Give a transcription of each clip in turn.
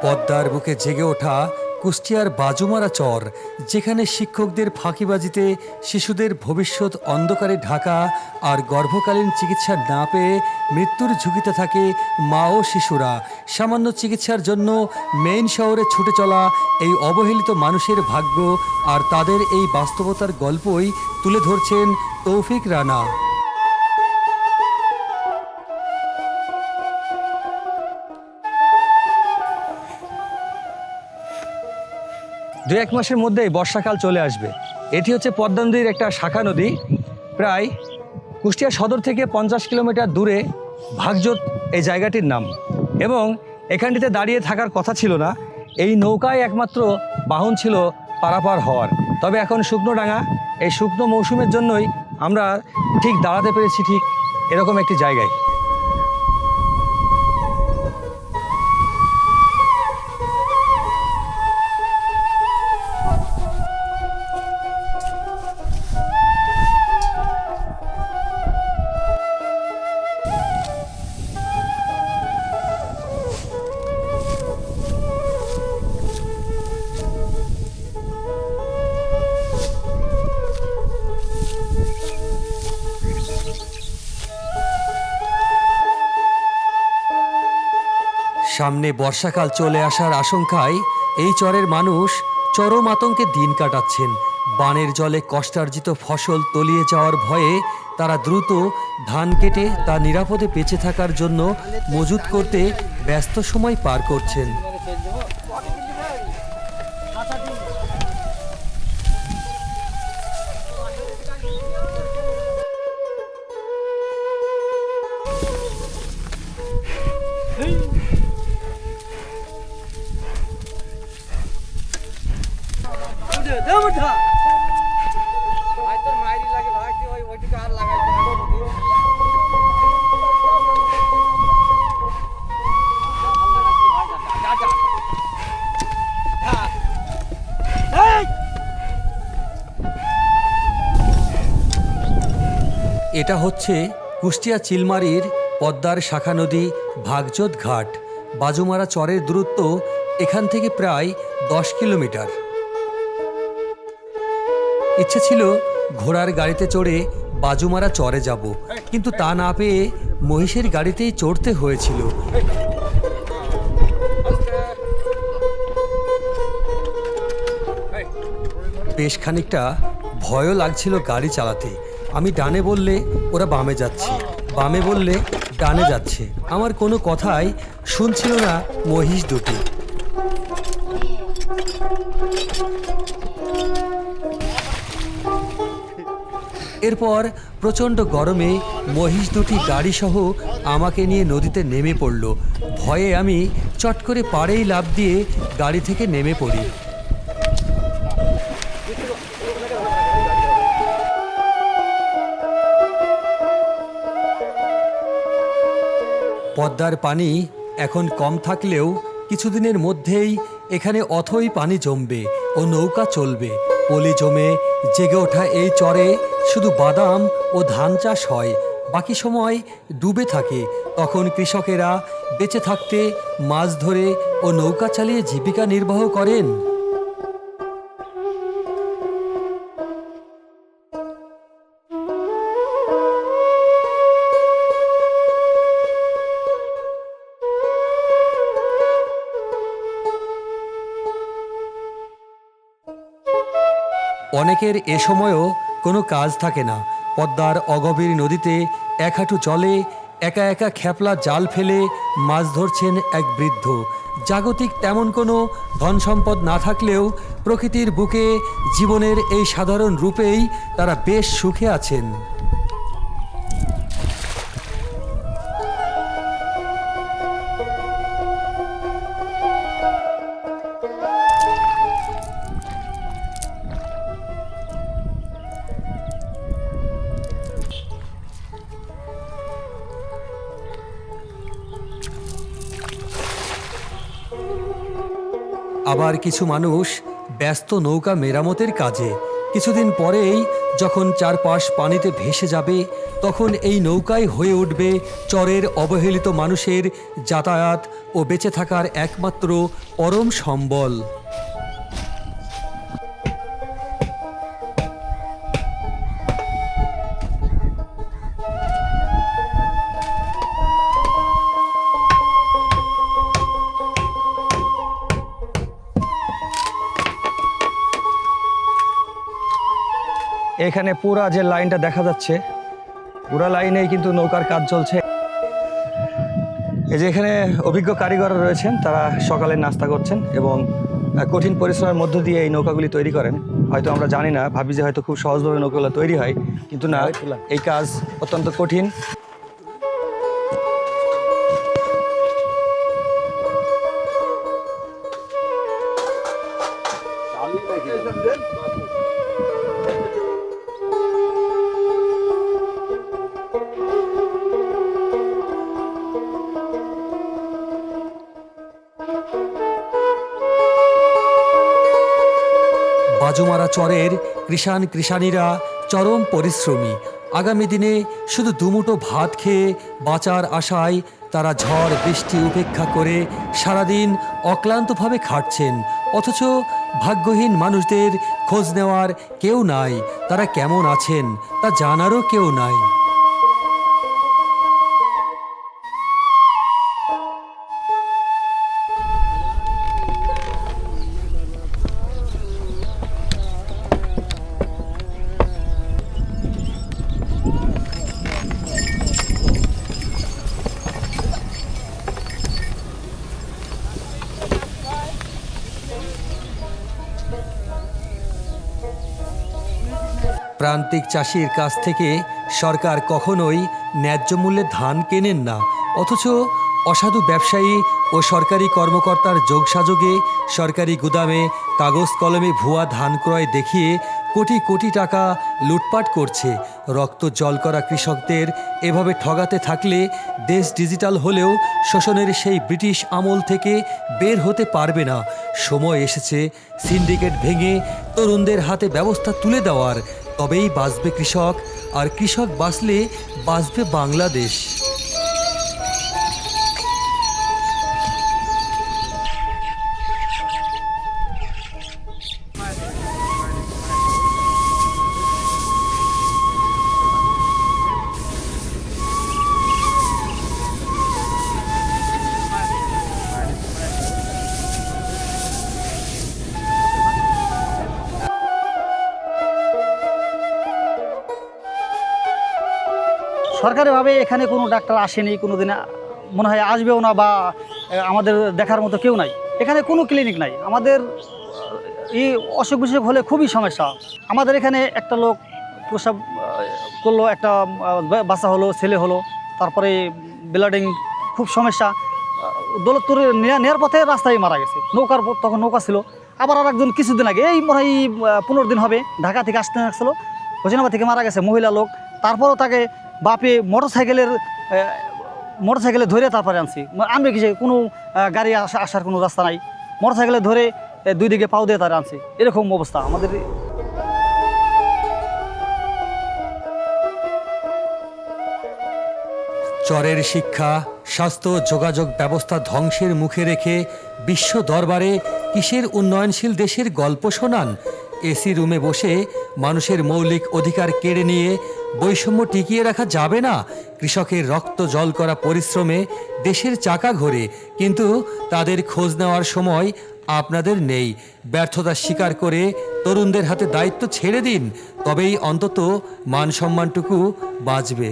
পদ্মার বুকে জেগে ওঠা কুষ্টিয়ার বাজুমারা চর, যেখানে শিক্ষকদের ফাঁকিবাজিতে শিশুদের ভবিষ্যৎ অন্ধকারে ঢাকা আর গর্ভকালীন চিকিৎসা না পেয়ে মৃত্যুর ঝুঁকিতে থাকে মা ও শিশুরা। সামান্য চিকিৎসার জন্য মেইন শহরে ছুটে চলা এই অবহেলিত মানুষের ভাগ্য আর তাদের এই বাস্তবতার গল্পই তুলে ধরছেন তৌফিক রানা। দু এক মাসের মধ্যেই বর্ষাকাল চলে আসবে। এটি হচ্ছে পদ্মা নদীর একটা শাখা নদী। প্রায় কুষ্টিয়া সদর থেকে 50 কিলোমিটার দূরে ভাগজোত এই জায়গাটির নাম, এবং এখানটিতে দাঁড়িয়ে থাকার কথা ছিল না। এই নৌকায় একমাত্র বাহন ছিল পারাপার হওয়ার। তবে এখন শুকনো ডাঙা, এই শুকনো মৌসুমের জন্যই আমরা ঠিক দাঁড়াতে পেরেছি ঠিক এরকম একটি জায়গায়। সামনে বর্ষাকাল চলে আসার আশঙ্কায় এই চরের মানুষ চরম আতঙ্কে দিন কাটাচ্ছেন। বানের জলে কষ্টার্জিত ফসল তলিয়ে যাওয়ার ভয়ে তারা দ্রুত ধান কেটে তা নিরাপদে বেঁচে থাকার জন্য মজুত করতে ব্যস্ত সময় পার করছেন। এটা হচ্ছে কুষ্টিয়া চিলমারির পদ্মার শাখা নদী ভাগজোত ঘাট। বাজুমারা চরের দূরত্ব এখান থেকে প্রায় 10 কিলোমিটার। ইচ্ছে ছিল ঘোড়ার গাড়িতে চড়ে বাজুমারা চরে যাব, কিন্তু তা না পেয়ে মহিষের গাড়িতেই চড়তে হয়েছিল। বেশ খানিকটা ভয়ও লাগছিল গাড়ি চালাতে। আমি ডানে বললে ওরা বামে যাচ্ছে, বামে বললে ডানে যাচ্ছে। আমার কোনো কথাই শুনছিল না মহিষ দুটি। এরপর প্রচণ্ড গরমে মহিষ দুটি গাড়িসহ আমাকে নিয়ে নদীতে নেমে পড়ল। ভয়ে আমি চট করে পাড়েই লাফ দিয়ে গাড়ি থেকে নেমে পড়ি। পদ্মার পানি এখন কম থাকলেও কিছুদিনের মধ্যেই এখানে অথই পানি জমবে ও নৌকা চলবে। পলি জমে জেগে ওঠা এই চরে শুধু বাদাম ও ধান চাষ হয়, বাকি সময় ডুবে থাকে। তখন কৃষকেরা বেঁচে থাকতে মাছ ধরে ও নৌকা চালিয়ে জীবিকা নির্বাহ করেন। অনেকের এ সময়ও কোনো কাজ থাকে না। পদ্মার অগভীর নদীতে এক হাঁটু জলে একা একা খ্যাপলা জাল ফেলে মাছ ধরছেন এক বৃদ্ধ। জাগতিক তেমন কোনো ধন সম্পদ না থাকলেও প্রকৃতির বুকে জীবনের এই সাধারণ রূপেই তারা বেশ সুখে আছেন। আবার কিছু মানুষ ব্যস্ত নৌকা মেরামতের কাজে। কিছুদিন পরেই যখন চারপাশ পানিতে ভেসে যাবে, তখন এই নৌকাই হয়ে উঠবে চরের অবহেলিত মানুষের যাতায়াত ও বেঁচে থাকার একমাত্র পরম সম্বল। এখানে পুরা যে লাইনটা দেখা যাচ্ছে, পুরা লাইনেই কিন্তু নৌকার কাজ চলছে। এই যে এখানে অভিজ্ঞ কারিগররা রয়েছেন, তারা সকালে নাস্তা করছেন এবং কঠিন পরিশ্রমের মধ্য দিয়ে এই নৌকাগুলি তৈরি করেন। হয়তো আমরা জানি না, ভাবি যে হয়তো খুব সহজভাবে নৌকাগুলো তৈরি হয়, কিন্তু না, এই কাজ অত্যন্ত কঠিন। বাজুমারা চরের কৃষাণীরা চরম পরিশ্রমী। আগামী দিনে শুধু দুমুঠো ভাত খেয়ে বাঁচার আশায় তারা ঝড় বৃষ্টি উপেক্ষা করে সারাদিন অক্লান্তভাবে খাটছেন। অথচ ভাগ্যহীন মানুষদের খোঁজ নেওয়ার কেউ নাই, তারা কেমন আছেন তা জানারও কেউ নাই। প্রান্তিক চাষির কাছ থেকে সরকার কখনোই ন্যায্য মূল্যে ধান কেনেন না, অথচ অসাধু ব্যবসায়ী ও সরকারি কর্মকর্তার যোগসাযোগে সরকারি গুদামে কাগজ কলমে ভুয়া ধান ক্রয় দেখিয়ে কোটি কোটি টাকা লুটপাট করছে। রক্ত জল করা কৃষকদের এভাবে ঠগাতে থাকলে দেশ ডিজিটাল হলেও শোষণের সেই ব্রিটিশ আমল থেকে বের হতে পারবে না। সময় এসেছে সিন্ডিকেট ভেঙে তরুণদের হাতে ব্যবস্থা তুলে দেওয়ার। তবেই বাঁচবে কৃষক, আর কৃষক বাঁচলে বাঁচবে বাংলাদেশ। সরকারিভাবে এখানে কোনো ডাক্তার আসেনি, কোনো দিন মনে হয় আসবেও না, বা আমাদের দেখার মতো কেউ নাই। এখানে কোনো ক্লিনিক নাই। আমাদের এই অসুখ বিসুখ হলে খুবই সমস্যা। আমাদের এখানে একটা লোক প্রসব করলো, একটা বাচ্চা হলো, ছেলে হলো, তারপরে ব্লিডিং, খুব সমস্যা। দৌলতপুরে নেওয়ার পথে রাস্তায় মারা গেছে। নৌকার তখন নৌকা ছিল। আবার আর একজন কিছুদিন আগে, এই মনে হয় 15 দিন হবে, ঢাকা থেকে আসতে আসছিলো, হোসেনাবাদ থেকে মারা গেছে, মহিলা লোক। তারপরও তাকে বাপে মোটরসাইকেলে ধরে তারপরে আনছি। আনবে কিসে, কোনো গাড়ি আসার কোনো রাস্তা নাই, মোটরসাইকেলে ধরে 2 দিকে পাও দিয়ে তারা আনছি। এরকম অবস্থা আমাদের। চরের শিক্ষা, স্বাস্থ্য, যোগাযোগ ব্যবস্থা ধ্বংসের মুখে রেখে বিশ্ব দরবারে কিসের উন্নয়নশীল দেশের গল্প শোনান? এসি রুমে বসে মানুষের মৌলিক অধিকার কেড়ে নিয়ে বৈষম্য টিকিয়ে রাখা যাবে না। কৃষকের রক্ত জল করা পরিশ্রমে দেশের চাকা ঘোরে, কিন্তু তাদের খোঁজ নেওয়ার সময় আপনাদের নেই। ব্যর্থতা স্বীকার করে তরুণদের হাতে দায়িত্ব ছেড়ে দিন, তবেই অন্তত মান সম্মানটুকু বাঁচবে।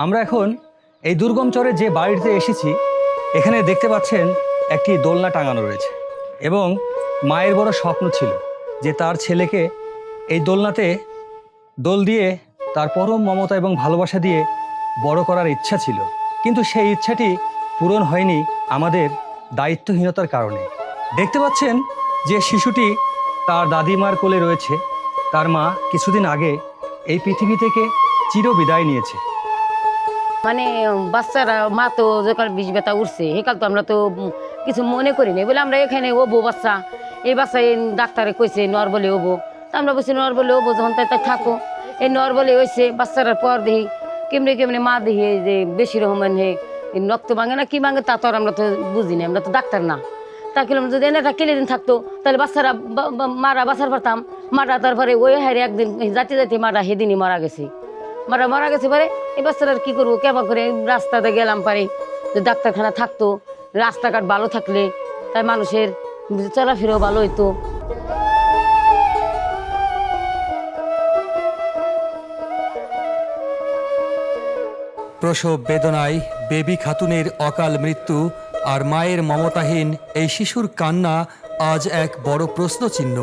আমরা এখন এই দুর্গম চরে যে বাড়িতে এসেছি, এখানে দেখতে পাচ্ছেন একটি দোলনা টাঙানো রয়েছে এবং মায়ের বড় স্বপ্ন ছিল যে তার ছেলেকে এই দোলনাতে দোল দিয়ে তার পরম মমতা এবং ভালোবাসা দিয়ে বড় করার ইচ্ছা ছিল, কিন্তু সেই ইচ্ছাটি পূরণ হয়নি আমাদের দায়িত্বহীনতার কারণে। দেখতে পাচ্ছেন যে শিশুটি তার দাদিমার কোলে রয়েছে। তার মা কিছুদিন আগে এই পৃথিবী থেকে চিরবিদায় নিয়েছে। মানে বাচ্চারা মা তো যখন বিষ ব্যথা উঠছে সেকাল তো আমরা তো কিছু মনে করি না, বলে আমরা এখানে ওবো বাচ্চা, এই বাচ্চা এই ডাক্তারে কইছে নর বলে ওবো, তা আমরা বলছি নর বলে ওবো, যখন তাই থাকো। এই নর বলে হয়েছে বাচ্চাটার পর দেখি কেমনে কেমনে মা দেখি যে বেশি রকমের রক্ত ভাঙে না কি ভাঙে তা তো আর আমরা তো বুঝি না, আমরা তো ডাক্তার না। তা কিলাম যদি এনেটা কেলে দিন থাকতো তাহলে বাচ্চারা মারা বাঁচার পারতাম। মারা তারপরে ওই হারে একদিন যাতে যাতে মারা সেদিনই মারা গেছে। মারা গেছে পারে এই বাচ্চারা কি করবো, কেমন করে রাস্তাতে গেলাম পারে যে ডাক্তারখানা থাকতো, রাস্তাঘাট ভালো থাকলে তাই মানুষের চলাফেরাও ভালো হইতো। প্রসব বেদনায় বেবি খাতুনের অকাল মৃত্যু আর মায়ের মমতাহীন এই শিশুর কান্না আজ এক বড় প্রশ্নচিহ্ন।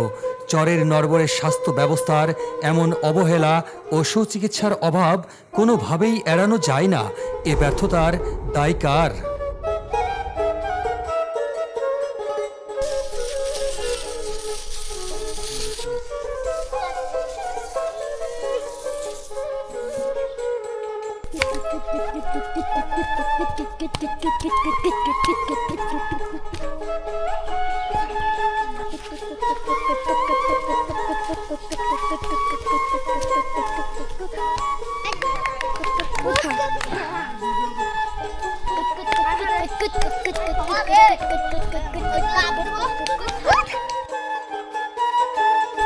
চরের নরবরের স্বাস্থ্য ব্যবস্থার এমন অবহেলা ও সুচিকিৎসার অভাব কোনোভাবেই এড়ানো যায় না। এ ব্যর্থতার দায় কার?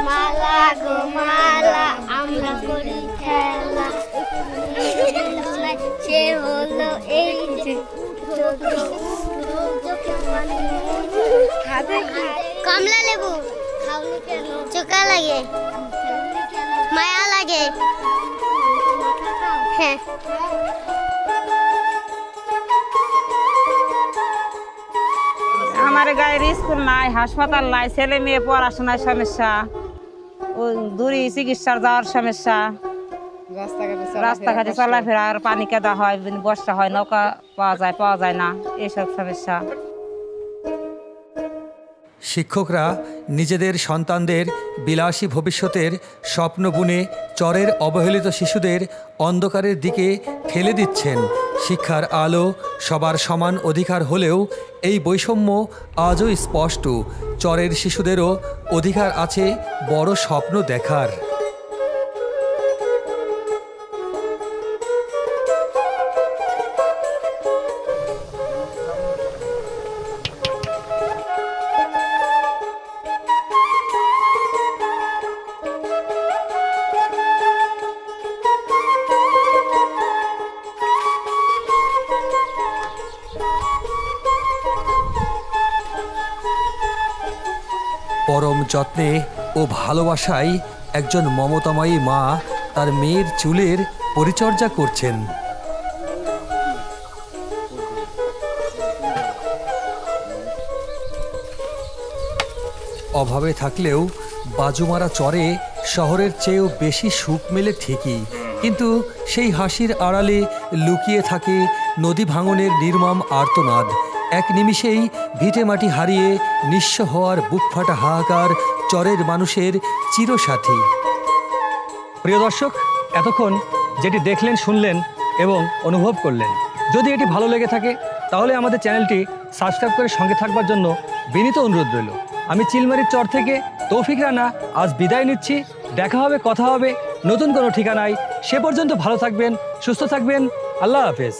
মালা গো মালা আমরা করি খেলা, সে হলো এই যে কমলা লেবু চোখা লাগে মায়া লাগে। হ্যাঁ আমার গায়ের স্কুল নাই, হাসপাতাল নাই, ছেলে মেয়ে পড়াশোনার সমস্যা, ওই দূরে চিকিৎসার যাওয়ার সমস্যা, রাস্তাঘাটে চলাফেরার পানি কেদা হয়, বর্ষা হয় নৌকা পাওয়া যায় না, এইসব সমস্যা। শিক্ষকরা নিজেদের সন্তানদের বিলাসী ভবিষ্যতের স্বপ্ন বুনে চরের অবহেলিত শিশুদের অন্ধকারের দিকে ঠেলে দিচ্ছেন। শিক্ষার আলো সবার সমান অধিকার হলেও এই বৈষম্য আজও স্পষ্ট। চরের শিশুদেরও অধিকার আছে বড় স্বপ্ন দেখার। পরম যত্নে ও ভালোবাসায় একজন মমতাময়ী মা তার মেয়ের চুলের পরিচর্যা করছেন। অভাবে থাকলেও বাজুমারা চরে শহরের চেয়েও বেশি সুখ মেলে ঠিকই, কিন্তু সেই হাসির আড়ালে লুকিয়ে থাকে নদী ভাঙনের নির্মম আর্তনাদ। এক নিমিষেই ভিটেমাটি হারিয়ে নিঃস্ব হওয়ার বুকফাটা হাহাকার চরের মানুষের চিরসাথী। প্রিয় দর্শক, এতক্ষণ যেটি দেখলেন, শুনলেন এবং অনুভব করলেন, যদি এটি ভালো লেগে থাকে তাহলে আমাদের চ্যানেলটি সাবস্ক্রাইব করে সঙ্গে থাকবার জন্য বিনীত অনুরোধ রইল। আমি চিলমারির চর থেকে তৌফিক রানা আজ বিদায় নিচ্ছি। দেখা হবে, কথা হবে নতুন কোনো ঠিকানায়। সে পর্যন্ত ভালো থাকবেন, সুস্থ থাকবেন। আল্লাহ হাফেজ।